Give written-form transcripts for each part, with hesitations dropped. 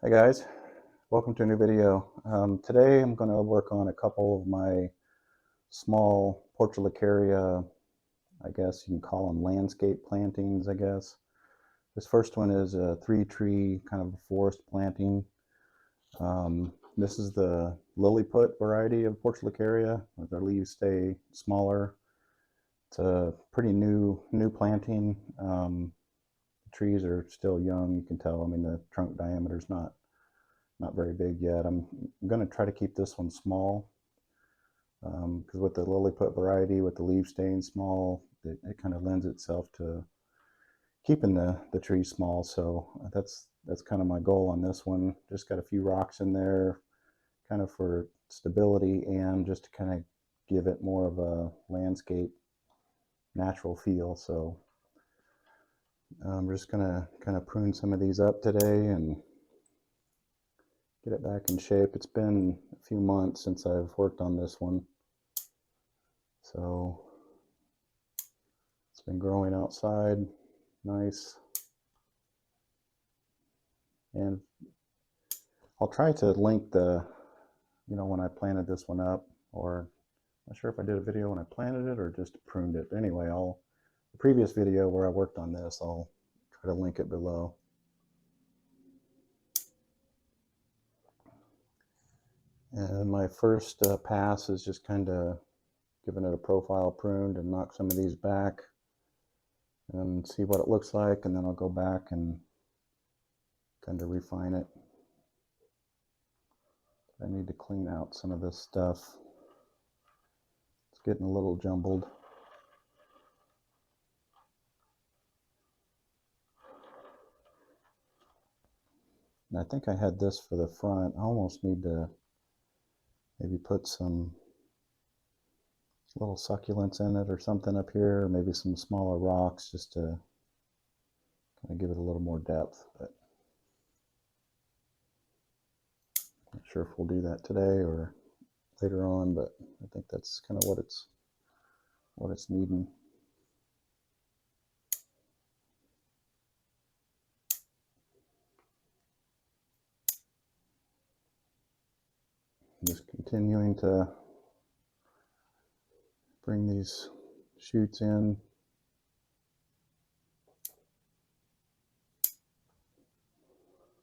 Hey guys, welcome to a new video. Today I'm going to work on a couple of my small portulacaria, I guess you can call them landscape plantings, I guess. This first one is a 3-tree kind of a forest planting. This is the lilliput variety of portulacaria. Their leaves stay smaller. It's a pretty new planting. The trees are still young, you can tell. I mean, the trunk diameter is not very big yet. I'm going to try to keep this one small because with the lilliput variety, with the leaves staying small, it kind of lends itself to keeping the tree small. So that's kind of my goal on this one. Just got a few rocks in there kind of for stability and just to kind of give it more of a landscape natural feel. So I'm just going to kind of prune some of these up today and get it back in shape. It's been a few months since I've worked on this one. So it's been growing outside, nice. And I'll try to link the, when I planted this one up, or I'm not sure if I did a video when I planted it or just pruned it. Anyway, the previous video where I worked on this, I'll try to link it below. And my first pass is just kind of giving it a profile pruned and knock some of these back and see what it looks like, and then I'll go back and kind of refine it. I need to clean out some of this stuff. It's getting a little jumbled. And I think I had this for the front. I almost need to maybe put some little succulents in it or something up here, or maybe some smaller rocks just to kind of give it a little more depth. But I'm not sure if we'll do that today or later on, but I think that's kind of what it's needing. Just continuing to bring these shoots in.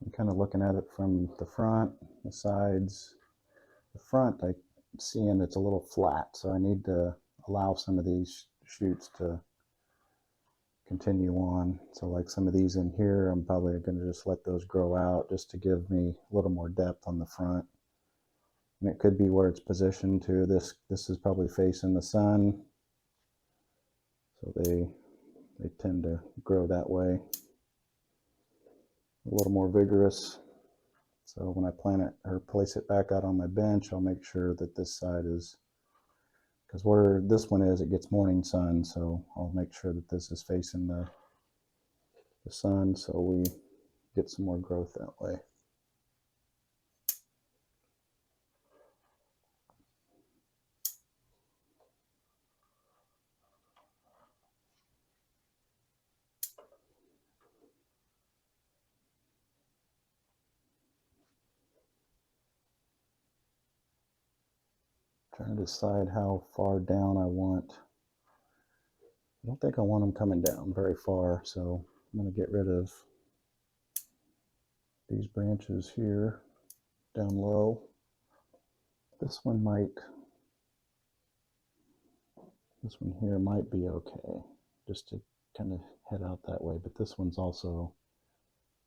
I'm kind of looking at it from the front, the sides. The front, I'm seeing it's a little flat, so I need to allow some of these shoots to continue on. So like some of these in here, I'm probably going to just let those grow out just to give me a little more depth on the front. And it could be where it's positioned to. This is probably facing the sun, so they tend to grow that way. A little more vigorous. So when I plant it or place it back out on my bench, I'll make sure that this side is, because where this one is, it gets morning sun, so I'll make sure that this is facing the sun so we get some more growth that way. Trying to decide how far down I want. I don't think I want them coming down very far, so I'm going to get rid of these branches here down low. This one here might be okay, just to kind of head out that way, but this one's also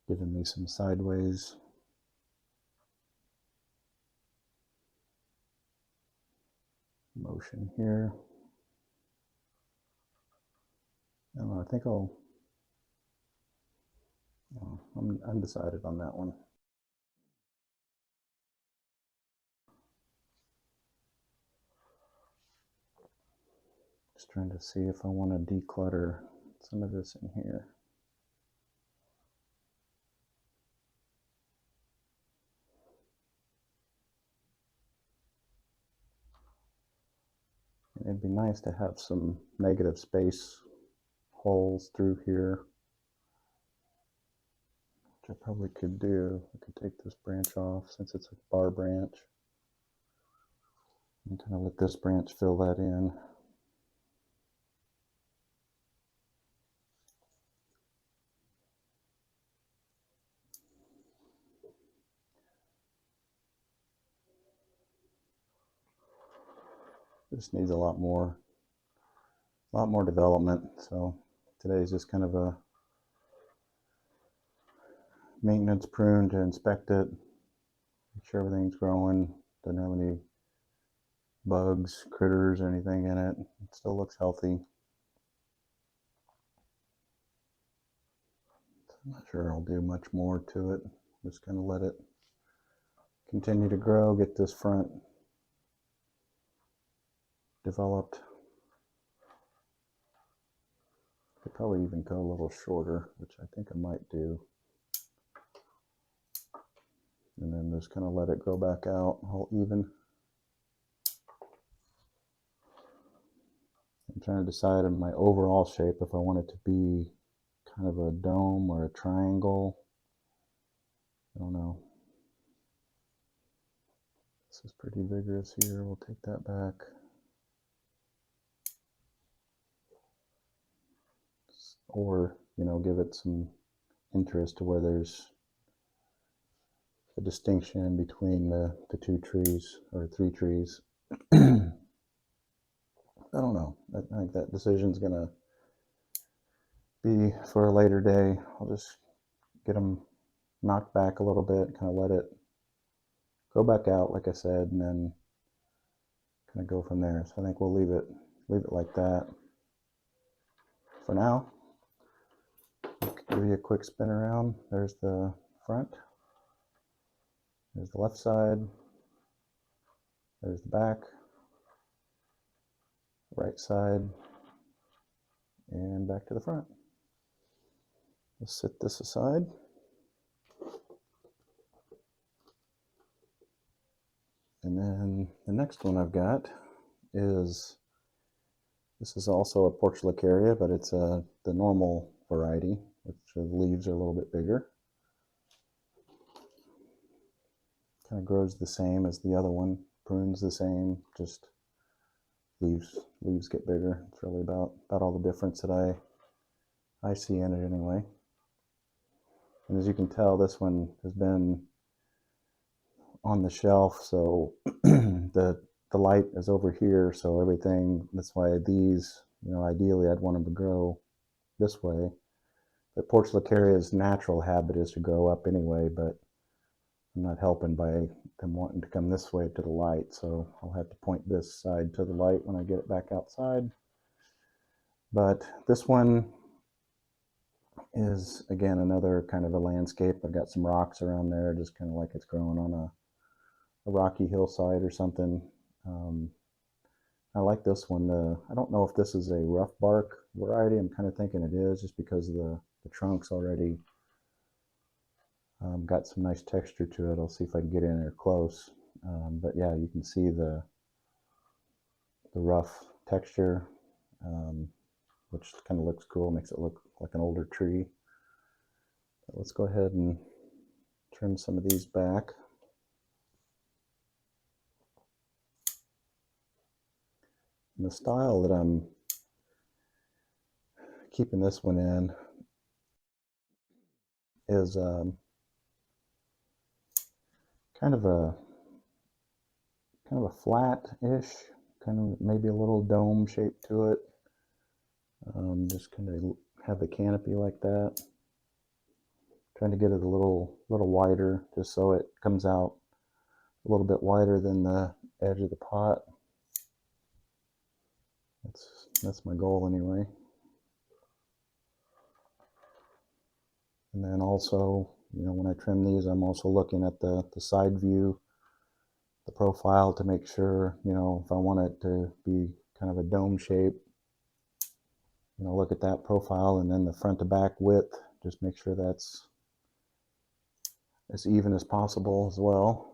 giving me some sideways. Motion here. I don't know, I think I'm undecided on that one. Just trying to see if I want to declutter some of this in here. It'd be nice to have some negative space holes through here, I probably could do, I could take this branch off since it's a bar branch and kind of let this branch fill that in. This needs a lot more development. So today is just kind of a maintenance prune to inspect it, make sure everything's growing, doesn't have any bugs, critters, or anything in it. It still looks healthy. I'm not sure I'll do much more to it. Just kind of let it continue to grow, get this front developed. Could probably even go a little shorter, which I think I might do. And then just kind of let it grow back out all even. I'm trying to decide on my overall shape if I want it to be kind of a dome or a triangle. I don't know. This is pretty vigorous here. We'll take that back. Or, you know, give it some interest to where there's a distinction between the two trees or three trees. I don't know. I think that decision's going to be for a later day. I'll just get them knocked back a little bit, kind of let it go back out, like I said, and then kind of go from there. So I think we'll leave it like that for now. Give you a quick spin around. There's the front. There's the left side. There's the back. Right side. And back to the front. Let's set this aside. And then the next one I've got is, this is also a portulacaria, but it's the normal variety, which the leaves are a little bit bigger. Kind of grows the same as the other one, prunes the same, just leaves get bigger. It's really about all the difference that I see in it anyway. And as you can tell, this one has been on the shelf, so the light is over here, so everything, that's why these, you know, ideally I'd want them to grow this way. The portulacaria's natural habit is to grow up anyway, but I'm not helping by them wanting to come this way to the light, so I'll have to point this side to the light when I get it back outside. But this one is, again, another kind of a landscape. I've got some rocks around there, just kind of like it's growing on a rocky hillside or something. I like this one. I don't know if this is a rough bark variety. I'm kind of thinking it is, just because the trunk's already got some nice texture to it. I'll see if I can get in there close. But yeah, you can see the rough texture, which kind of looks cool, makes it look like an older tree. But let's go ahead and trim some of these back. And the style that I'm keeping this one in is kind of a flat-ish, kind of maybe a little dome shape to it. Just kind of have the canopy like that. Trying to get it a little wider, just so it comes out a little bit wider than the edge of the pot. That's my goal anyway. And then also, you know, when I trim these, I'm also looking at the side view, the profile, to make sure, you know, if I want it to be kind of a dome shape, you know, look at that profile, and then the front to back width, just make sure that's as even as possible as well.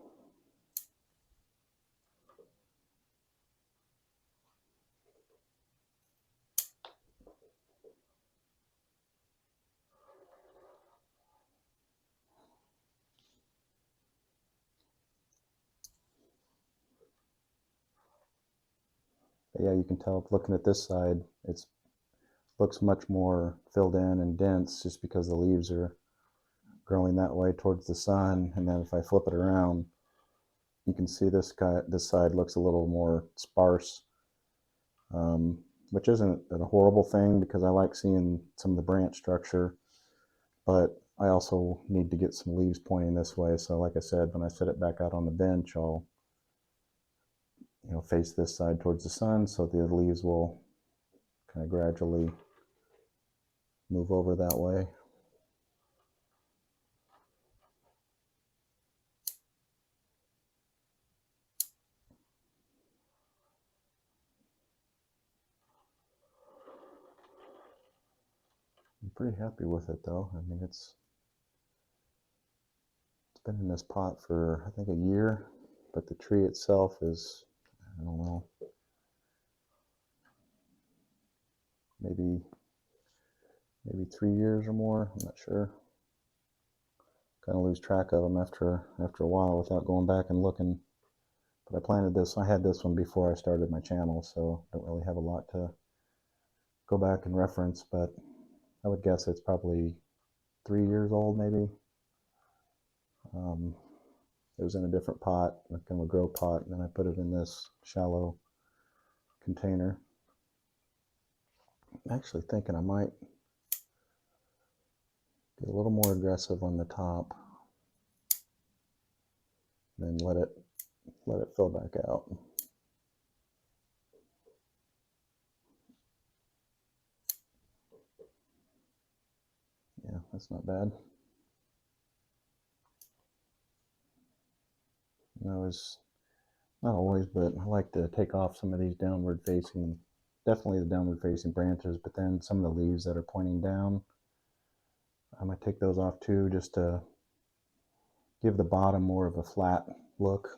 But yeah, you can tell looking at this side, it looks much more filled in and dense just because the leaves are growing that way towards the sun. And then if I flip it around, you can see this side looks a little more sparse, which isn't a horrible thing because I like seeing some of the branch structure, but I also need to get some leaves pointing this way. So like I said, when I set it back out on the bench, I'll face this side towards the sun so the leaves will kind of gradually move over that way. I'm pretty happy with it though. I mean, it's been in this pot for I think a year, but the tree itself is, I don't know, maybe 3 years or more. I'm not sure. Kind of lose track of them after a while without going back and looking. But I had this one before I started my channel, so I don't really have a lot to go back and reference, but I would guess it's probably 3 years old maybe. It was in a different pot, like kind of a grow pot, and then I put it in this shallow container. I'm actually thinking I might get a little more aggressive on the top, then let it fill back out. Yeah, that's not bad. It's not always, but I like to take off some of these downward facing, definitely the downward facing branches, but then some of the leaves that are pointing down, I might take those off too, just to give the bottom more of a flat look.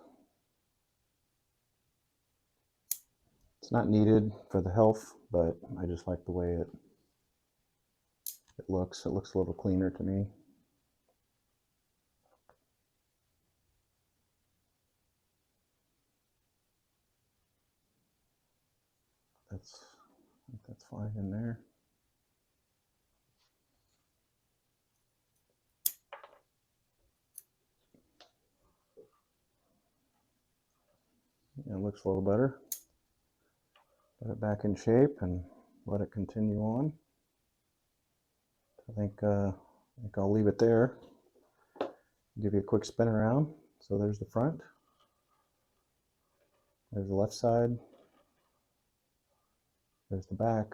It's not needed for the health, but I just like the way it looks. It looks a little cleaner to me. I think that's fine in there. It looks a little better. Put it back in shape and let it continue on. I think I'll leave it there. Give you a quick spin around. So there's the front. There's the left side. There's the back.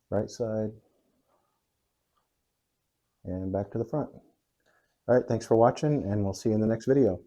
Right side. And back to the front. All right, thanks for watching, and we'll see you in the next video.